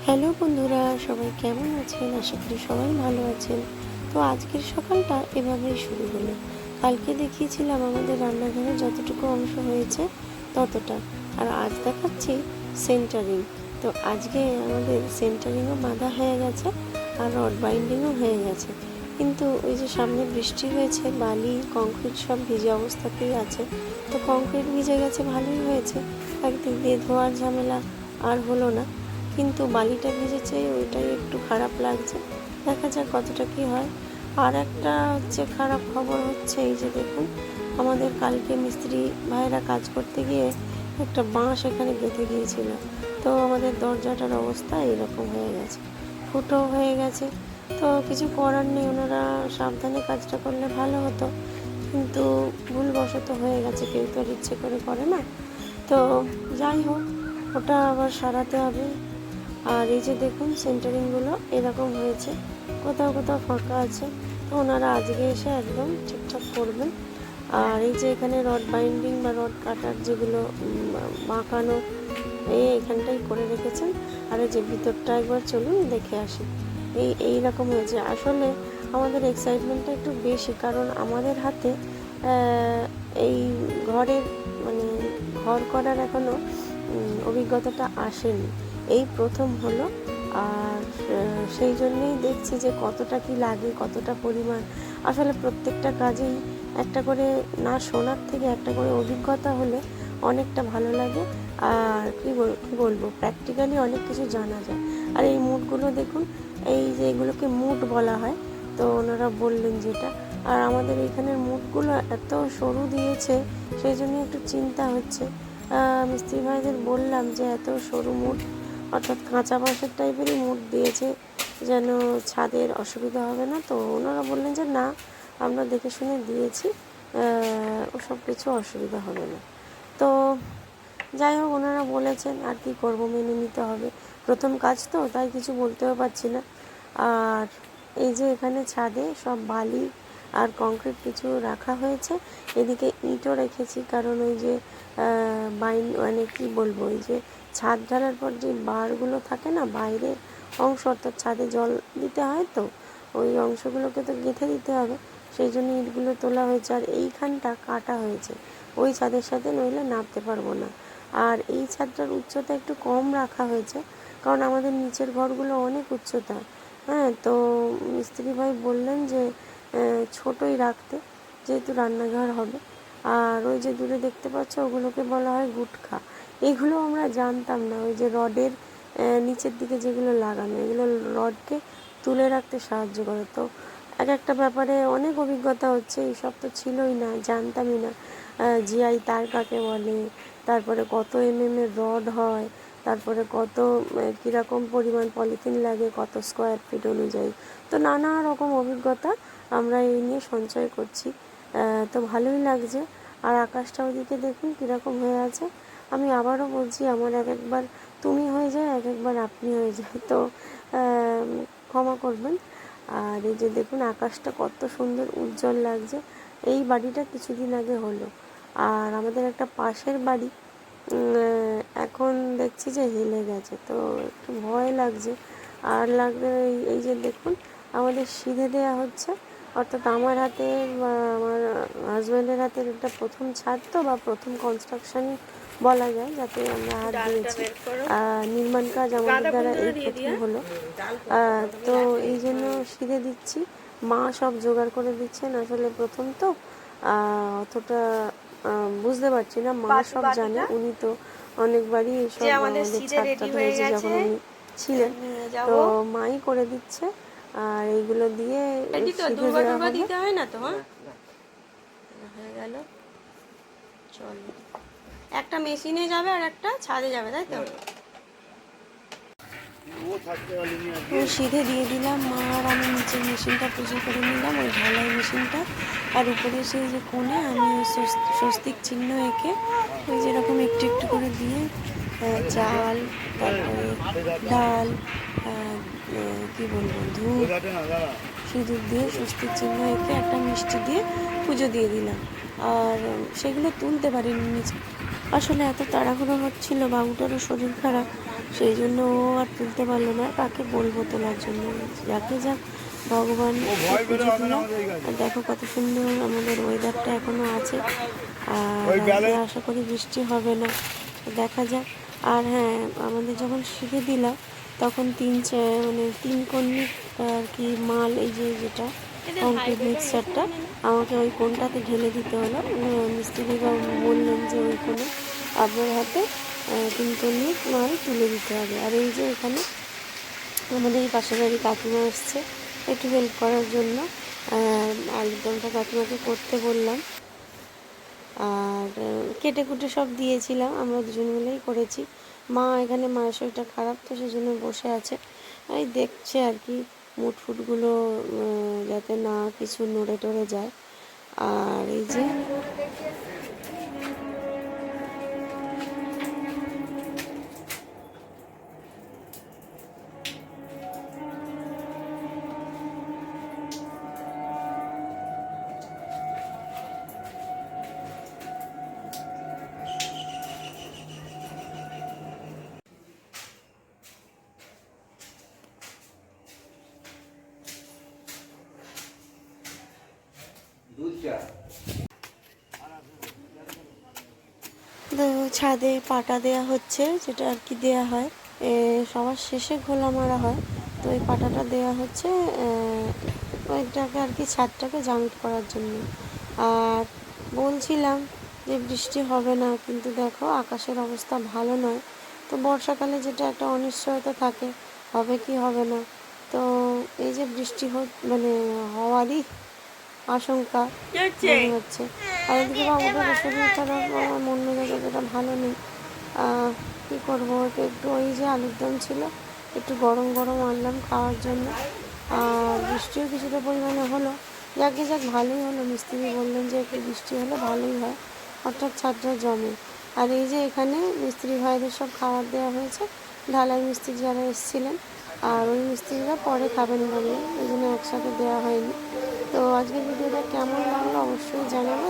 Hello বন্ধুরা, সবাই কেমন আছেন? আশা করি সবাই ভালো আছেন। তো আজকের সকালটা এভাবেই শুরু হলো। কালকে দেখিয়েছিলাম আমাদের রান্নাঘরে যতটুকু অংশ হয়েছে ততটা, আর আজ দেখাচ্ছি সেন্টারিং। তো আজকে আমাদের সেন্টারিংও বাঁধা হয়ে গেছে আর রড বাইন্ডিংও হয়ে গেছে, কিন্তু ওই যে সামনে বৃষ্টি হয়েছে, বালি কংক্রিট সব ভিজে অবস্থাতেই আছে। তো কংক্রিট ভিজে গেছে, ভালোই হয়েছে, একদিক দিয়ে ধোয়ার ঝামেলা আর হলো না, কিন্তু বালিটা ভিজেছে ওইটাই একটু খারাপ লাগছে। দেখা যাক কতটা কি হয়। আর একটা হচ্ছে খারাপ খবর হচ্ছে, এই যে দেখুন, আমাদের কালকে মিস্ত্রি ভাইরা কাজ করতে গিয়ে একটা বাঁশ এখানে গেঁথে গিয়েছিল। তো আমাদের দরজাটার অবস্থা এরকম হয়ে গেছে, ফুটো হয়ে গেছে। তো কিছু করার নেই, ওনারা সাবধানে কাজটা করলে ভালো হতো, কিন্তু ভুলবশত হয়ে গেছে, কেউ তো আর ইচ্ছে করে করে না। তো যাই হোক, ওটা আবার সারাতে হবে। আর এই যে দেখুন, সেন্টারিংগুলো এরকম হয়েছে, কোথাও কোথাও ফাঁকা আছে। তো ওনারা আজকে এসে একদম ঠিকঠাক করবেন। আর এই যে এখানে রড বাইন্ডিং বা রড কাটার যেগুলো বাঁকানো, এইখানটাই করে রেখেছেন। আর এই যে ভিতরটা একবার চলুন দেখে আসি। এইরকম হয়েছে। আসলে আমাদের এক্সাইটমেন্টটা একটু বেশি, কারণ আমাদের হাতে এই ঘরের মানে ঘর করার এখনও অভিজ্ঞতাটা আসেনি, এই প্রথম হলো। আর সেই জন্যেই দেখছি যে কতটা কি লাগে, কতটা পরিমাণ। আসলে প্রত্যেকটা কাজেই একটা করে না শোনার থেকে একটা করে অভিজ্ঞতা হলে অনেকটা ভালো লাগে। আর কি বলবো, প্র্যাকটিক্যালি অনেক কিছু জানা যায়। আর এই মুডগুলো দেখুন, এই যে এগুলোকে মুড বলা হয়, তো ওনারা বললেন যেটা। আর আমাদের এইখানের মুডগুলো এত সরু দিয়েছে, সেই জন্য একটু চিন্তা হচ্ছে। মিস্ত্রি ভাইদের বললাম যে এত সরু মুড, অর্থাৎ কাঁচা বাঁশের টাইপেরই মুড দিয়েছে, যেন ছাদের অসুবিধা হবে না। তো ওনারা বললেন যে না, আমরা দেখে শুনে দিয়েছি, ওসব কিছু অসুবিধা হবে না। তো যাই হোক, ওনারা বলেছেন, আর কি করব, মেনে নিতে হবে। প্রথম কাজ তো, তাই কিছু বলতেও পারছি না। আর এই যে এখানে ছাদে সব বালি আর কংক্রিট কিছু রাখা হয়েছে, এদিকে ইটও রেখেছি, কারণ ওই যে মানে কি বলবো, ওই যে ছাদ ঢালার পর যে বারগুলো থাকে না, বাইরের অংশ, অর্থাৎ ছাদে জল দিতে হয়, তো ওই অংশগুলোকে তো গেঁথে দিতে হবে, সেই জন্য ইটগুলো তোলা হয়েছে। আর এইখানটা কাটা হয়েছে ওই ছাদের সাথে, নইলে নামতে পারবো না। আর এই ছাদটার উচ্চতা একটু কম রাখা হয়েছে, কারণ আমাদের নিচের ঘরগুলো অনেক উচ্চতা। হ্যাঁ, তো মিস্ত্রি ভাই বললেন যে ছোটোই রাখতে, যেহেতু রান্নাঘর হবে। আর ওই যে দূরে দেখতে পাচ্ছ, ওগুলোকে বলা হয় গুটখা। এগুলো আমরা জানতাম না, ওই যে রডের নিচের দিকে যেগুলো লাগানো, এগুলো রডকে তুলে রাখতে সাহায্য করে। তো এক একটা ব্যাপারে অনেক অভিজ্ঞতা হচ্ছে, এইসব তো ছিলই না, জানতামই না। জিআই তার কাকে বলে, তারপরে কত এর রড হয়, তারপরে কত কীরকম পরিমাণ পলিথিন লাগে, কত স্কোয়ার ফিট অনুযায়ী। তো নানা রকম অভিজ্ঞতা আমরা এই নিয়ে সঞ্চয় করছি। তো ভালোই লাগছে। আর আকাশটা ওদিকে দেখুন কীরকম হয়ে আছে। আমি আবারও বলছি, আমার এক একবার তুমি হয়ে যায়, এক একবার আপনি হয়ে যায়, তো ক্ষমা করবেন। আর এই যে দেখুন, আকাশটা কত সুন্দর উজ্জ্বল লাগছে। এই বাড়িটা কিছুদিন আগে হলো। আর আমাদের একটা পাশের বাড়ি এখন দেখছি যে হেলে গেছে, তো একটু ভয় লাগছে। আর লাগবে এই যে দেখুন, আমাদের সিধে দেওয়া হচ্ছে, অর্থাৎ আমার হাতের বা আমার হাজব্যান্ডের হাতের একটা প্রথম ছাদ, তো বা প্রথম কনস্ট্রাকশন বলা যায়, যাতে আমরা হাত দিয়েছি। নির্মাণ কাজ আমাদের দ্বারা এই প্রথম হলো। তো এই জন্য সিধে দিচ্ছি, মা সব জোগাড় করে দিচ্ছেন। আসলে প্রথম তো অতটা বুঝতে পারছি না, মা সব জানে, উনি তো অনেকবারই সব আমাদের ছাদটা ধরেছে যখন উনি ছিলেন, তো মাই করে দিচ্ছে। আর এইগুলো দিয়ে দিতে হয় না তো। হয়ে গেল, চলো, একটা মেশিনে যাবে আর একটা ছাদে যাবে, তাই তো। সিধে দিয়ে দিলাম, মা আর আমি নিচের মেশিনটা পুজো করে নিলাম, ওই ঢালাই মেশিনটা। আর উপরে সেই যে কোণে আমি ওই স্বস্তিক চিহ্ন এঁকে ওই যেরকম একটু একটু করে দিয়ে চাল, তারপরে ডাল, কি বলবো, ধূপ, সিঁদুর দিয়ে স্বস্তিক চিহ্ন এঁকে একটা মিষ্টি দিয়ে পুজো দিয়ে দিলাম। আর সেগুলো তুলতে পারিনি নিচে, আসলে এত তাড়াহুড়ো হচ্ছিল, বাবুটারও শরীর খারাপ, সেই জন্য ও আর তুলতে পারলো না। কাকে বলবো তোলার জন্য? যাকে যাক, ভগবান পুজো দিলাম। আর দেখো কত সুন্দর আমাদের ওয়েদারটা এখনো আছে। আর আজকে আশা করি বৃষ্টি হবে না, দেখা যাক। আর হ্যাঁ, আমাদের যখন শিখে দিলাম তখন মানে 3 কর্ণিক আর কি মাল, এই যে যেটা কংক্রিট মিক্সচারটা আমাকে ওই কোণটাতে ঢেলে দিতে হলো। মিস্ত্রিরা বললেন যে ওই কোণে আপনার হাতে 3 কর্ণিক মাল তুলে দিতে হবে। আর এই যে এখানে আমাদের এই পাশের বাড়ি কাকিমা আসছে একটু হেল্প করার জন্য। আলুর দমটা কাকিমাকে করতে বললাম, আর কেটে কুটে সব দিয়েছিলাম, আমরা দুজন মিলেই করেছি। মা এখানে, মায়ের শরীরটা খারাপ তো সেই জন্য বসে আছে, এই দেখছে আর কি মুট ফুটগুলো যাতে না কিছু নড়ে টড়ে যায়। আর এই যে তো ছাদে পাটা দেয়া হচ্ছে, যেটা আর কি দেয়া হয় সবার শেষে ঘোলা মারা হয়। তো এই পাটাটা দেয়া হচ্ছে ওইটাকে আর কি, ছাদটাকে জামিট করার জন্য। আর বলছিলাম যে বৃষ্টি হবে না, কিন্তু দেখো আকাশের অবস্থা ভালো নয়। তো বর্ষাকালে যেটা একটা অনিশ্চয়তা থাকে, হবে কি হবে না। তো এই যে বৃষ্টি মানে হওয়ারই আশঙ্কা মনে হচ্ছে। আর এদিকে বাবুটার শরীর খারাপ, আমার মন মেজাজ অতটা ভালো নেই। কী করবো, একটু ওই যে আলুর দম ছিল, একটু গরম গরম আনলাম খাওয়ার জন্য। আর বৃষ্টিও কিছুটা পরিমাণে হলো, যাকে যাক ভালোই হলো। মিস্ত্রি বললেন যে একটু বৃষ্টি হলে ভালোই হয়, অর্থাৎ ছাদটা জমে। আর এই যে এখানে মিস্ত্রি ভাইদের সব খাবার দেওয়া হয়েছে, ঢালাই মিস্ত্রি যারা এসেছিলেন, আর ওই মিস্ত্রিরা পরে খাবেন বললেন, ওই জন্য একসাথে দেওয়া হয়নি। তো আজকের ভিডিওটা কেমন লাগলো অবশ্যই জানাবে।